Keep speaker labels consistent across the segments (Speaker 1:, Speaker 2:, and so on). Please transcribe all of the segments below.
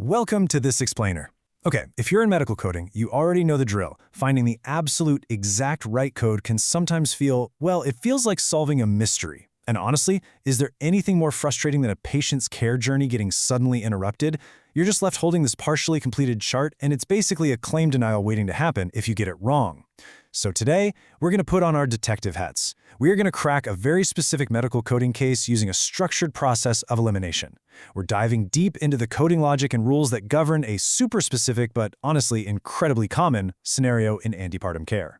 Speaker 1: Welcome to This Explainer. Okay, if you're in medical coding, you already know the drill. Finding the absolute exact right code can sometimes feel, well, it feels like solving a mystery. And honestly, is there anything more frustrating than a patient's care journey getting suddenly interrupted? You're just left holding this partially completed chart, and it's basically a claim denial waiting to happen if you get it wrong. So today, we're going to put on our detective hats. We are going to crack a very specific medical coding case using a structured process of elimination. We're diving deep into the coding logic and rules that govern a super specific but honestly incredibly common scenario in antepartum care.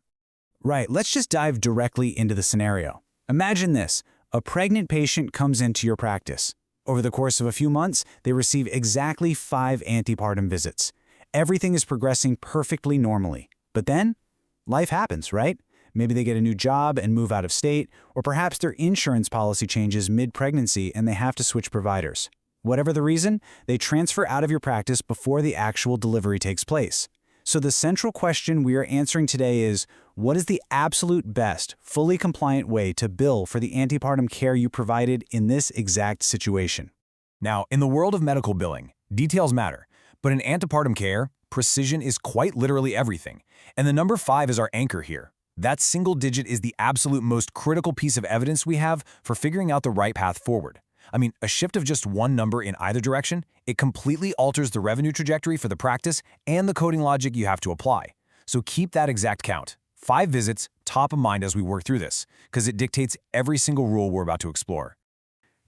Speaker 2: Right, let's just dive directly into the scenario. Imagine this. A pregnant patient comes into your practice. Over the course of a few months, they receive exactly 5 antepartum visits. Everything is progressing perfectly normally. But then, life happens, right? Maybe they get a new job and move out of state, or perhaps their insurance policy changes mid-pregnancy and they have to switch providers. Whatever the reason, they transfer out of your practice before the actual delivery takes place. So the central question we are answering today is, what is the absolute best, fully compliant way to bill for the antepartum care you provided in this exact situation?
Speaker 3: Now, in the world of medical billing, details matter, but in antepartum care, precision is quite literally everything. And the number 5 is our anchor here. That single digit is the absolute most critical piece of evidence we have for figuring out the right path forward. I mean, a shift of just one number in either direction, it completely alters the revenue trajectory for the practice and the coding logic you have to apply. So keep that exact count. 5 visits, top of mind as we work through this, because it dictates every single rule we're about to explore.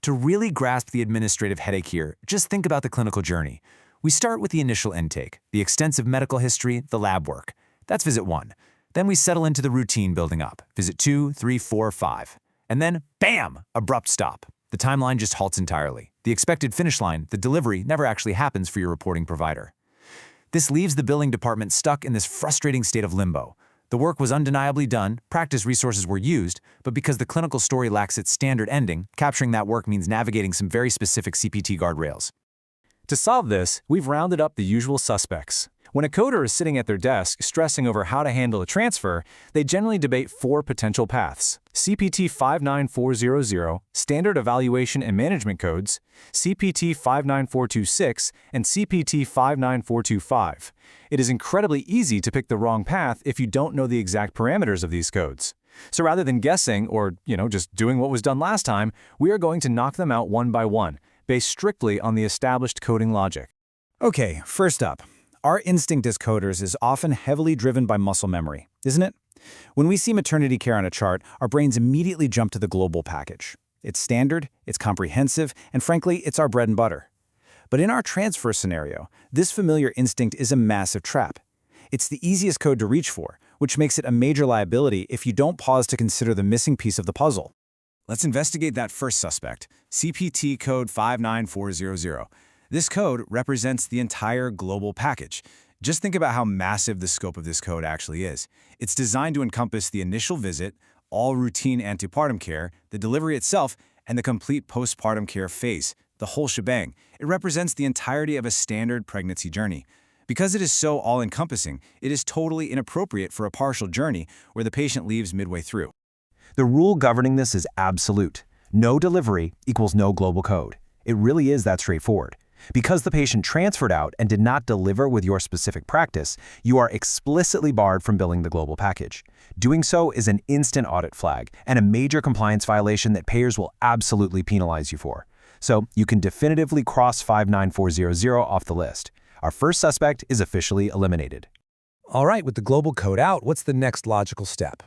Speaker 3: To really grasp the administrative headache here, just think about the clinical journey. We start with the initial intake, the extensive medical history, the lab work. That's visit 1. Then we settle into the routine building up, visit 2, 3, 4, 5. And then, bam, abrupt stop. The timeline just halts entirely. The expected finish line, the delivery, never actually happens for your reporting provider. This leaves the billing department stuck in this frustrating state of limbo. The work was undeniably done, practice resources were used, but because the clinical story lacks its standard ending, capturing that work means navigating some very specific CPT guardrails.
Speaker 1: To solve this, we've rounded up the usual suspects. When a coder is sitting at their desk stressing over how to handle a transfer, they generally debate 4 potential paths: CPT 59400, Standard Evaluation and Management Codes, CPT 59426, and CPT 59425. It is incredibly easy to pick the wrong path if you don't know the exact parameters of these codes. So rather than guessing or, just doing what was done last time, we are going to knock them out one by one, based strictly on the established coding logic.
Speaker 2: Okay, first up. Our instinct as coders is often heavily driven by muscle memory, isn't it? When we see maternity care on a chart, our brains immediately jump to the global package. It's standard, it's comprehensive, and frankly, it's our bread and butter. But in our transfer scenario, this familiar instinct is a massive trap. It's the easiest code to reach for, which makes it a major liability if you don't pause to consider the missing piece of the puzzle.
Speaker 3: Let's investigate that first suspect, CPT code 59400. This code represents the entire global package. Just think about how massive the scope of this code actually is. It's designed to encompass the initial visit, all routine antepartum care, the delivery itself, and the complete postpartum care phase, the whole shebang. It represents the entirety of a standard pregnancy journey. Because it is so all-encompassing, it is totally inappropriate for a partial journey where the patient leaves midway through.
Speaker 4: The rule governing this is absolute. No delivery equals no global code. It really is that straightforward. Because the patient transferred out and did not deliver with your specific practice, you are explicitly barred from billing the global package. Doing so is an instant audit flag and a major compliance violation that payers will absolutely penalize you for. So you can definitively cross 59400 off the list. Our first suspect is officially eliminated.
Speaker 5: All right, with the global code out, what's the next logical step?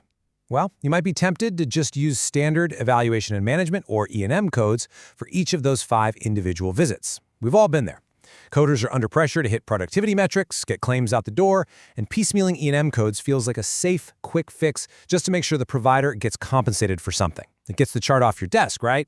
Speaker 5: Well, you might be tempted to just use Standard Evaluation and Management, or E&M codes, for each of those 5 individual visits. We've all been there. Coders are under pressure to hit productivity metrics, get claims out the door, and piecemealing E&M codes feels like a safe, quick fix just to make sure the provider gets compensated for something. It gets the chart off your desk, right?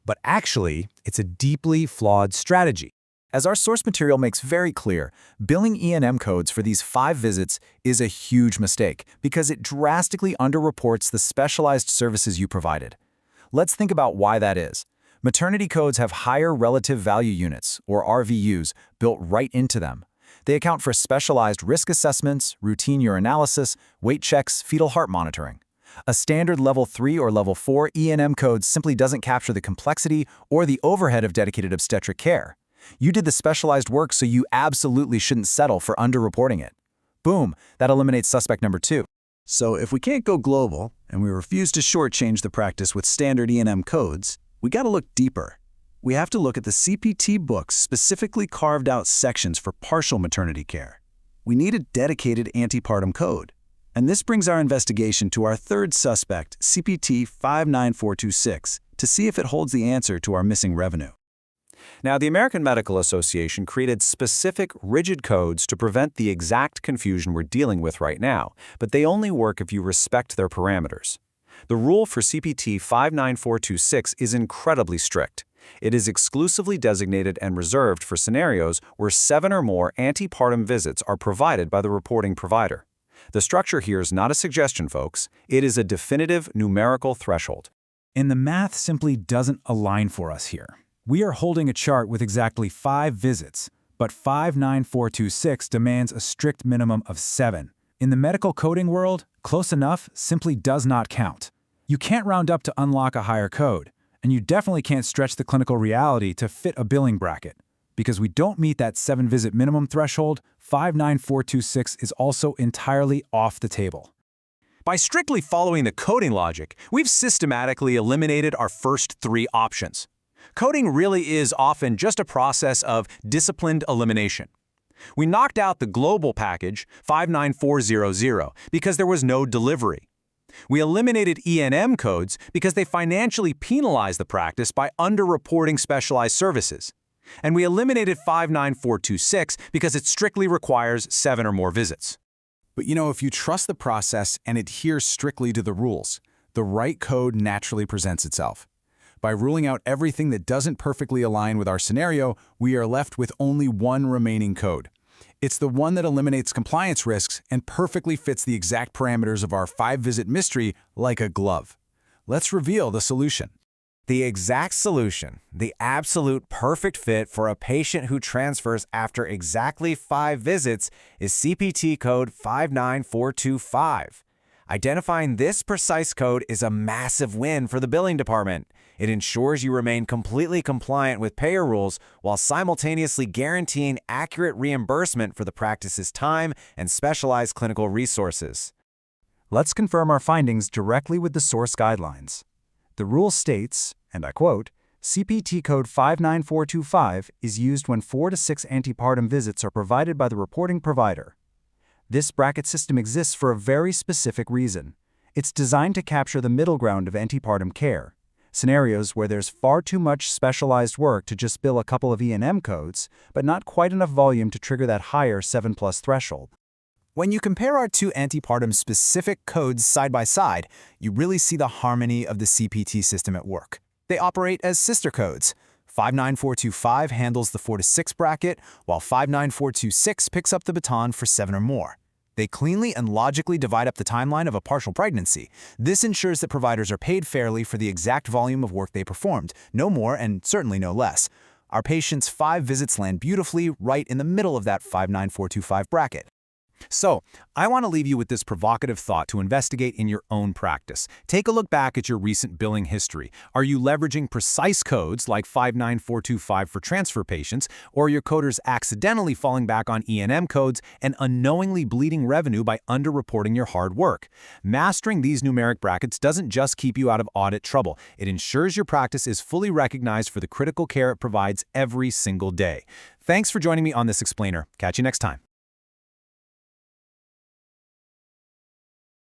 Speaker 5: But actually, it's a deeply flawed strategy.
Speaker 6: As our source material makes very clear, billing E&M codes for these 5 visits is a huge mistake because it drastically underreports the specialized services you provided. Let's think about why that is. Maternity codes have higher relative value units, or RVUs, built right into them. They account for specialized risk assessments, routine urinalysis, weight checks, fetal heart monitoring. A standard Level 3 or Level 4 E&M code simply doesn't capture the complexity or the overhead of dedicated obstetric care. You did the specialized work, so you absolutely shouldn't settle for underreporting it. Boom, that eliminates suspect number 2.
Speaker 2: So if we can't go global, and we refuse to shortchange the practice with standard E&M codes, we gotta look deeper. We have to look at the CPT book's specifically carved out sections for partial maternity care. We need a dedicated antepartum code. And this brings our investigation to our third suspect, CPT 59426, to see if it holds the answer to our missing revenue.
Speaker 3: Now, the American Medical Association created specific, rigid codes to prevent the exact confusion we're dealing with right now, but they only work if you respect their parameters. The rule for CPT 59426 is incredibly strict. It is exclusively designated and reserved for scenarios where 7 or more antepartum visits are provided by the reporting provider. The structure here is not a suggestion, folks. It is a definitive numerical threshold.
Speaker 2: And the math simply doesn't align for us here. We are holding a chart with exactly 5 visits, but 59426 demands a strict minimum of 7. In the medical coding world, close enough simply does not count. You can't round up to unlock a higher code, and you definitely can't stretch the clinical reality to fit a billing bracket. Because we don't meet that 7-visit minimum threshold, 59426 is also entirely off the table.
Speaker 3: By strictly following the coding logic, we've systematically eliminated our first 3 options. Coding really is often just a process of disciplined elimination. We knocked out the global package, 59400, because there was no delivery. We eliminated E&M codes because they financially penalize the practice by underreporting specialized services. And we eliminated 59426 because it strictly requires 7 or more visits.
Speaker 6: But if you trust the process and adhere strictly to the rules, the right code naturally presents itself. By ruling out everything that doesn't perfectly align with our scenario, we are left with only one remaining code. It's the one that eliminates compliance risks and perfectly fits the exact parameters of our 5-visit mystery like a glove. Let's reveal the solution.
Speaker 7: The exact solution, the absolute perfect fit for a patient who transfers after exactly 5 visits is CPT code 59425. Identifying this precise code is a massive win for the billing department. It ensures you remain completely compliant with payer rules while simultaneously guaranteeing accurate reimbursement for the practice's time and specialized clinical resources.
Speaker 2: Let's confirm our findings directly with the source guidelines. The rule states, and I quote, CPT code 59425 is used when 4 to 6 antepartum visits are provided by the reporting provider. This bracket system exists for a very specific reason. It's designed to capture the middle ground of antepartum care, scenarios where there's far too much specialized work to just bill a couple of E&M codes, but not quite enough volume to trigger that higher 7+ threshold.
Speaker 8: When you compare our 2 antepartum-specific codes side by side, you really see the harmony of the CPT system at work. They operate as sister codes. 59425 handles the 4 to 6 bracket, while 59426 picks up the baton for 7 or more. They cleanly and logically divide up the timeline of a partial pregnancy. This ensures that providers are paid fairly for the exact volume of work they performed, no more and certainly no less. Our patients' 5 visits land beautifully right in the middle of that 59425 bracket.
Speaker 3: So, I want to leave you with this provocative thought to investigate in your own practice. Take a look back at your recent billing history. Are you leveraging precise codes like 59425 for transfer patients, or are your coders accidentally falling back on E&M codes and unknowingly bleeding revenue by underreporting your hard work? Mastering these numeric brackets doesn't just keep you out of audit trouble. It ensures your practice is fully recognized for the critical care it provides every single day. Thanks for joining me on this explainer. Catch you next time.